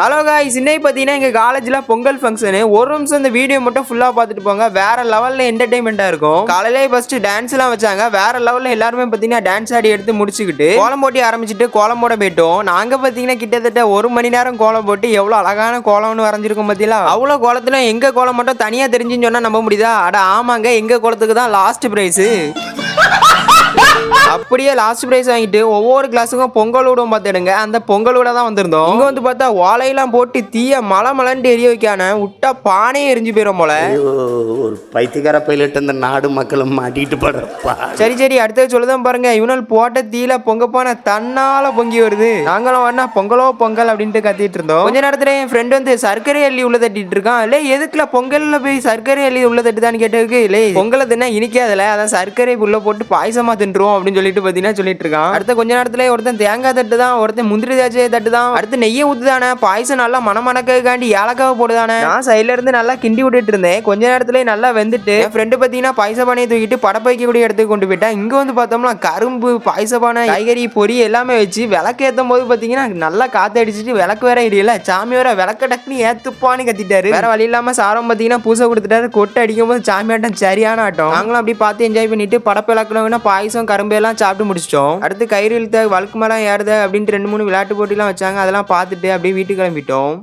Hello guys, இன்னைக்கு பார்த்தீங்கன்னா எங்கள் காலேஜில் பொங்கல் ஃபங்க்ஷனு. ஒரு நிமிஷம் இந்த வீடியோ மட்டும் ஃபுல்லாக பார்த்துட்டு போங்க. வேற லெவலில் என்டர்டைன்மெண்ட்டாக இருக்கும். காலையிலே ஃபர்ஸ்ட் டான்ஸ்லாம் வச்சாங்க. வேற லெவலில் எல்லாருமே பார்த்தீங்கன்னா டான்ஸ் ஆடி எடுத்து முடிச்சுக்கிட்டு கோலம் போட்டி ஆரம்பிச்சுட்டு கோலம் போட போயிட்டோம். நாங்கள் பார்த்தீங்கன்னா கிட்டத்தட்ட 1 மணி நேரம் கோலம் போட்டு எவ்வளோ அழகான கோலம்னு வரைஞ்சிருக்கோம் பார்த்தீங்களா. அவ்வளோ கோலத்தில் எங்கள் கோலம் மட்டும் தனியாக தெரிஞ்சுன்னு சொன்னால் நம்ப முடியுதா? அட ஆமாங்க, எங்கள் கோலத்துக்கு தான் லாஸ்ட் ப்ரைஸு. அப்படியே லாஸ்ட் பிரைஸ் வாங்கிட்டு ஒவ்வொரு கிளாஸுக்கும் பொங்கல் விடும் பார்த்துடுங்க. அந்த பொங்கல் விட தான் வந்திருந்தோம். இங்க வந்து பார்த்தா ஓலையெல்லாம் போட்டு தீய மலமலன்ட்டு எரிய வைக்கான விட்டா பானையே எரிஞ்சு போயிடும் போல. ஒரு பைத்தியக்கார பைலட் இந்த நாடு மக்களும் மாட்டிட்டு படுறப்பா. சரி அடுத்தது சொல்லுதான் பாருங்க. இவனால் போட்ட தீல பொங்க போன தன்னால பொங்கி வருது. நாங்களும் வேணா பொங்கலோ பொங்கல் அப்படின்ட்டு கத்திட்டு இருந்தோம். கொஞ்ச நேரத்துல என் ஃப்ரெண்ட் வந்து சர்க்கரை அள்ளி உள்ள தட்டிட்டு இருக்கான். இல்லை எதுக்குல பொங்கல்ல போய் சர்க்கரை அள்ளி உள்ள தட்டுதான்னு கேட்டதுக்கு இல்லை பொங்கலை தின்னா இனிக்காதுல, அதான் சர்க்கரை உள்ள போட்டு பாயசமா தின்றுவோம் அப்படின்னு சொல்லிட்டு பாத்தீங்கன்னா சொல்லிட்டு இருக்கான். அடுத்த கொஞ்ச நேரத்துல ஒருத்தன் தேங்காய் தட்டு தான், ஒருத்தன் முந்திரி திராட்சை தட்டு தான், அடுத்து நெய்யை ஊத்துதானே, பாயசம் நல்லா மணமணக்காண்டி ஏலக்காவை போடுதானே. நான் சைட்ல இருந்து நல்லா கிண்டி விட்டுட்டு இருந்தேன். கொஞ்ச நேரத்துல நல்லா வெந்துட்டு என் ஃப்ரெண்டு பாத்தீங்கன்னா பாயச பானையை தூக்கிட்டு படப்பைக்க கூடிய இடத்துக்கு கொண்டு போயிட்டான். இங்க வந்து பார்த்தோம்னா கரும்பு பாயச பானை காய்கறி பொரி எல்லாமே வச்சு விளக்கு ஏற்றும் போது பாத்தீங்கன்னா நல்லா காத்து அடிச்சுட்டு விளக்கு வேற எரியல. சாமி வேற விளக்க டக்குன்னு ஏத்துப்பான்னு கத்திட்டாரு. வேற வழி இல்லாம சாரம் பாத்தீங்கன்னா பூசை கொடுத்துட்டாரு. கொட்டை அடிக்கும் போது சாமி ஆட்டம் சரியான ஆட்டம். நாங்களும் அப்படி பார்த்து என்ஜாய் பண்ணிட்டு படப்பு விளக்கணும்னா பாயசம் கரும்பு எல்லாம் சாப்பிட்டு முடிச்சிட்டோம். அடுத்து கயிறு இழுத்த வழுக்கு மரம் ஏறுத அப்படின்ட்டு 2-3 விளையாட்டு போட்டிலாம் வச்சாங்க. அதெல்லாம் பார்த்துட்டு அப்படியே வீட்டுக்கு கிளம்பிட்டோம்.